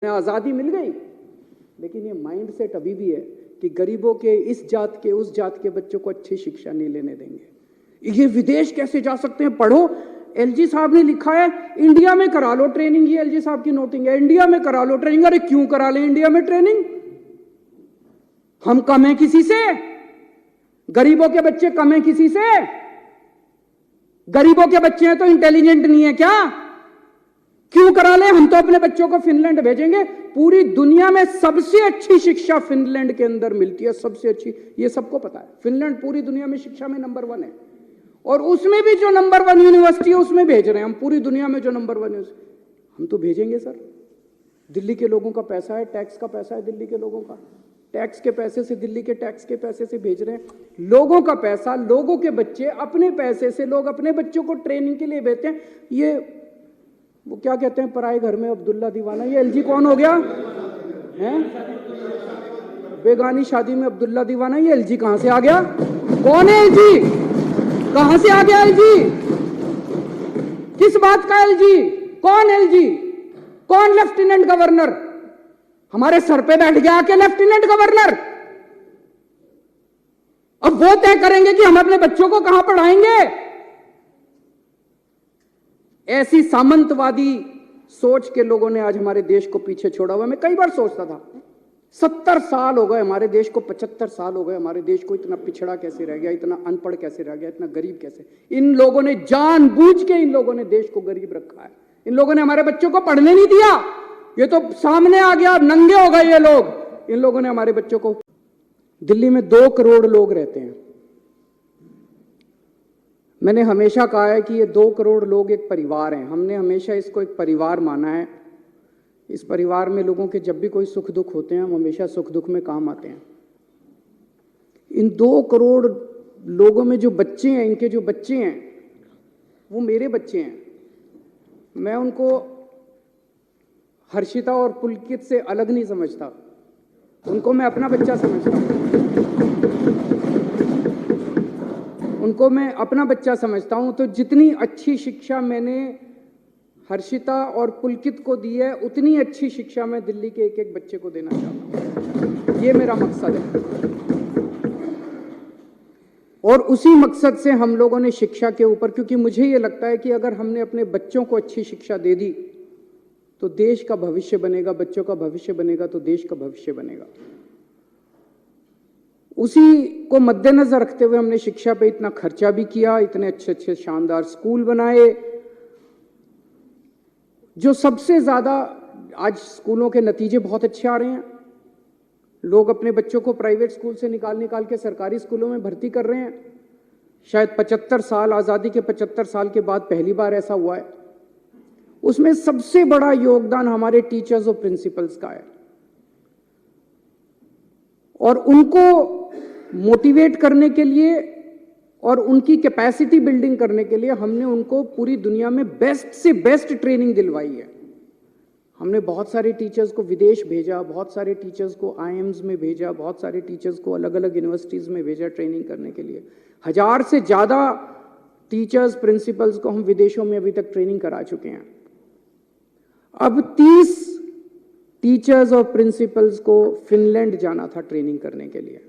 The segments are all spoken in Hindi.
आजादी मिल गई, लेकिन ये माइंड सेट अभी भी है कि गरीबों के, इस जात के, उस जात के बच्चों को अच्छी शिक्षा नहीं लेने देंगे। ये विदेश कैसे जा सकते हैं? पढ़ो, एलजी साहब ने लिखा है इंडिया में करा लो ट्रेनिंग। ये एलजी साहब की नोटिंग है, इंडिया में करा लो ट्रेनिंग। अरे क्यों करा ले इंडिया में ट्रेनिंग? हम कम हैं किसी से? गरीबों के बच्चे कम हैं किसी से? गरीबों के बच्चे हैं तो इंटेलिजेंट नहीं है क्या? क्यों करा ले? हम तो अपने बच्चों को फिनलैंड भेजेंगे। पूरी दुनिया में सबसे अच्छी शिक्षा फिनलैंड के अंदर मिलती है, सबसे अच्छी। ये सबको पता है, फिनलैंड पूरी दुनिया में शिक्षा में नंबर 1 है। और उसमें भी जो नंबर 1 यूनिवर्सिटी है उसमें भेज रहे हैं हम। पूरी दुनिया में जो नंबर 1 हम तो भेजेंगे सर। दिल्ली के लोगों का पैसा है, टैक्स का पैसा है दिल्ली के लोगों का, टैक्स के पैसे से, दिल्ली के टैक्स के पैसे से भेज रहे हैं। लोगों का पैसा, लोगों के बच्चे, अपने पैसे से लोग अपने बच्चों को ट्रेनिंग के लिए भेजते हैं। ये वो क्या कहते हैं, पराए घर में अब्दुल्ला दीवाना। ये एलजी कौन हो गया है? बेगानी शादी में अब्दुल्ला दीवाना। ये एलजी कहां से आ गया? कौन है एलजी? कहां से आ गया एलजी? किस बात का एलजी? कौन एलजी? कौन लेफ्टिनेंट गवर्नर? हमारे सर पे बैठ गया आके लेफ्टिनेंट गवर्नर। अब वो तय करेंगे कि हम अपने बच्चों को कहां पढ़ाएंगे। ऐसी सामंतवादी सोच के लोगों ने आज हमारे देश को पीछे छोड़ा हुआ। मैं कई बार सोचता था 70 साल हो गए हमारे देश को, 75 साल हो गए हमारे देश को। इतना पिछड़ा कैसे रह गया, इतना अनपढ़ कैसे रह गया, इतना गरीब कैसे? इन लोगों ने जानबूझ के इन लोगों ने देश को गरीब रखा है। इन लोगों ने हमारे बच्चों को पढ़ने नहीं दिया। ये तो सामने आ गया, नंगे हो गए ये लोग। इन लोगों ने हमारे बच्चों को। दिल्ली में 2 करोड़ लोग रहते हैं। मैंने हमेशा कहा है कि ये 2 करोड़ लोग एक परिवार हैं। हमने हमेशा इसको एक परिवार माना है। इस परिवार में लोगों के जब भी कोई सुख दुख होते हैं, हम हमेशा सुख दुख में काम आते हैं। इन 2 करोड़ लोगों में जो बच्चे हैं, इनके जो बच्चे हैं वो मेरे बच्चे हैं। मैं उनको हर्षिता और पुलकित से अलग नहीं समझता, उनको मैं अपना बच्चा समझता हूँ। उनको मैं अपना बच्चा समझता हूं। तो जितनी अच्छी शिक्षा मैंने हर्षिता और पुलकित को दी है, उतनी अच्छी शिक्षा मैं दिल्ली के एक एक बच्चे को देना चाहता हूं। ये मेरा मकसद है। और उसी मकसद से हम लोगों ने शिक्षा के ऊपर, क्योंकि मुझे ये लगता है कि अगर हमने अपने बच्चों को अच्छी शिक्षा दे दी तो देश का भविष्य बनेगा, बच्चों का भविष्य बनेगा तो देश का भविष्य बनेगा। उसी को मद्देनजर रखते हुए हमने शिक्षा पे इतना खर्चा भी किया, इतने अच्छे अच्छे शानदार स्कूल बनाए। जो सबसे ज्यादा आज स्कूलों के नतीजे बहुत अच्छे आ रहे हैं। लोग अपने बच्चों को प्राइवेट स्कूल से निकाल के सरकारी स्कूलों में भर्ती कर रहे हैं। शायद 75 साल, आजादी के 75 साल के बाद पहली बार ऐसा हुआ है। उसमें सबसे बड़ा योगदान हमारे टीचर्स और प्रिंसिपल्स का है। और उनको मोटिवेट करने के लिए और उनकी कैपेसिटी बिल्डिंग करने के लिए हमने उनको पूरी दुनिया में बेस्ट से बेस्ट ट्रेनिंग दिलवाई है। हमने बहुत सारे टीचर्स को विदेश भेजा, बहुत सारे टीचर्स को आईएम्स में भेजा, बहुत सारे टीचर्स को अलग अलग यूनिवर्सिटीज़ में भेजा ट्रेनिंग करने के लिए। 1000 से ज़्यादा टीचर्स, प्रिंसिपल्स को हम विदेशों में अभी तक ट्रेनिंग करा चुके हैं। अब 30 टीचर्स और प्रिंसिपल्स को फिनलैंड जाना था ट्रेनिंग करने के लिए।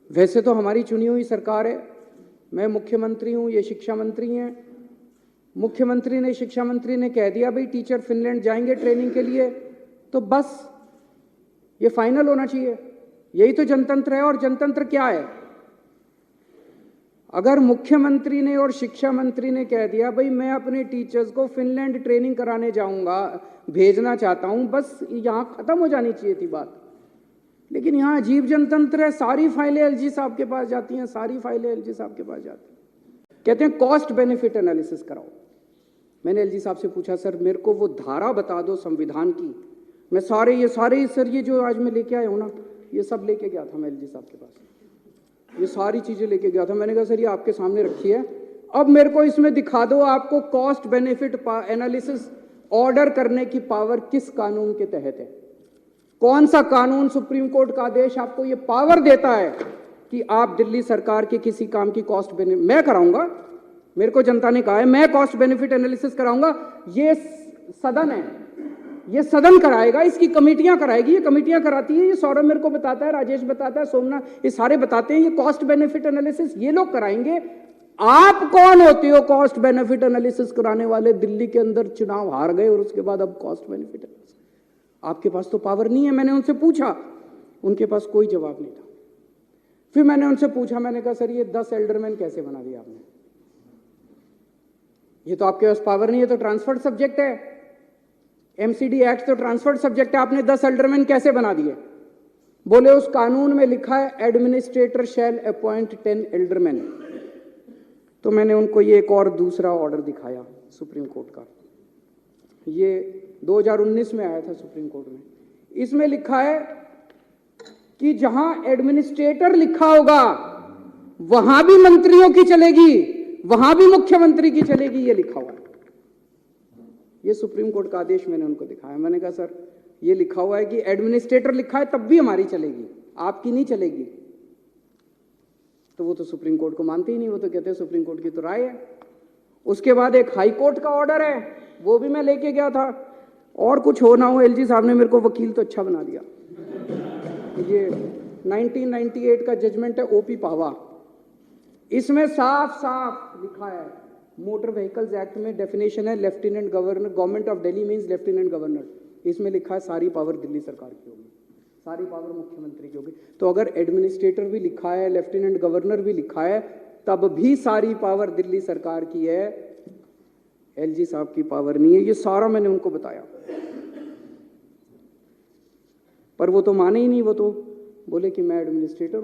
वैसे तो हमारी चुनी हुई सरकार है, मैं मुख्यमंत्री हूं, ये शिक्षा मंत्री हैं। मुख्यमंत्री ने, शिक्षा मंत्री ने कह दिया भाई टीचर फिनलैंड जाएंगे ट्रेनिंग के लिए, तो बस ये फाइनल होना चाहिए। यही तो जनतंत्र है। और जनतंत्र क्या है? अगर मुख्यमंत्री ने और शिक्षा मंत्री ने कह दिया भाई मैं अपने टीचर्स को फिनलैंड ट्रेनिंग कराने जाऊंगा, भेजना चाहता हूं, बस यहां खत्म हो जानी चाहिए थी बात। लेकिन यहां अजीब जनतंत्र है। सारी फाइलें एलजी साहब के पास जाती हैं, सारी फाइलें एलजी साहब के पास जाती हैं। कहते हैं कॉस्ट बेनिफिट एनालिसिस कराओ। मैंने एलजी साहब से पूछा सर मेरे को वो धारा बता दो संविधान की। मैं सारे सर ये जो आज मैं लेके आया हूं ना, ये सब लेके गया था मैं एलजी साहब के पास। ये सारी चीजें लेके गया था। मैंने कहा सर ये आपके सामने रखी है, अब मेरे को इसमें दिखा दो आपको कॉस्ट बेनिफिट एनालिसिस ऑर्डर करने की पावर किस कानून के तहत है। कौन सा कानून, सुप्रीम कोर्ट का आदेश आपको ये पावर देता है कि आप दिल्ली सरकार के किसी काम की कॉस्ट बेनिफिट, मैं कराऊंगा, मेरे को जनता ने कहा है मैं कॉस्ट बेनिफिट एनालिसिस कराऊंगा। ये सदन है, ये सदन कराएगा, इसकी कमेटियां कराएगी, ये कमेटियां कराती है, ये सौरभ मेरे को बताता है, राजेश बताता है, सोमनाथ, ये सारे बताते हैं, ये कॉस्ट बेनिफिट एनालिसिस ये लोग कराएंगे। आप कौन होते हो कॉस्ट बेनिफिट एनालिसिस कराने वाले? दिल्ली के अंदर चुनाव हार गए और उसके बाद अब कॉस्ट बेनिफिट एनालिसिस, आपके पास तो पावर नहीं है। मैंने उनसे पूछा, उनके पास कोई जवाब नहीं था। फिर मैंने उनसे पूछा, मैंने कहा सर ये 10 एल्डरमैन कैसे बना दिया आपने? ये तो आपके पास पावर नहीं है, तो ट्रांसफर्ड सब्जेक्ट है, एमसीडी एक्ट तो ट्रांसफर्ड सब्जेक्ट है, आपने 10 एल्डरमैन कैसे बना दिए? बोले उस कानून में लिखा है एडमिनिस्ट्रेटर शैल अपॉइंट 10 एल्डरमैन। तो मैंने उनको ये एक और दूसरा ऑर्डर दिखाया सुप्रीम कोर्ट का, ये 2019 में आया था सुप्रीम कोर्ट में। इसमें लिखा है कि जहां एडमिनिस्ट्रेटर लिखा होगा वहां भी मंत्रियों की चलेगी, वहां भी मुख्यमंत्री की चलेगी, ये लिखा हुआ है। ये सुप्रीम कोर्ट का आदेश मैंने उनको दिखाया। मैंने कहा सर ये लिखा हुआ है कि एडमिनिस्ट्रेटर लिखा है तब भी हमारी चलेगी, आपकी नहीं चलेगी। तो वो तो सुप्रीम कोर्ट को मानते ही नहीं, वो तो कहते हैं सुप्रीम कोर्ट की तो राय है। उसके बाद एक हाई कोर्ट का ऑर्डर है, वो भी मैं लेके गया था। और कुछ हो ना हो, एलजी साहब ने मेरे को वकील तो अच्छा बना दिया। ये 1998 का जजमेंट है ओपी पावा, इसमें साफ साफ लिखा है, मोटर व्हीकल्स एक्ट में डेफिनेशन है lieutenant governor, government of Delhi means lieutenant governor. इसमें लिखा है सारी पावर दिल्ली सरकार की होगी, सारी पावर मुख्यमंत्री की होगी। तो अगर एडमिनिस्ट्रेटर भी लिखा है, लेफ्टिनेंट गवर्नर भी लिखा है, तब भी सारी पावर दिल्ली सरकार की है, एलजी साहब की पावर नहीं है। ये सारा मैंने उनको बताया, पर वो तो माने ही नहीं। वो तो बोले कि मैं एडमिनिस्ट्रेटर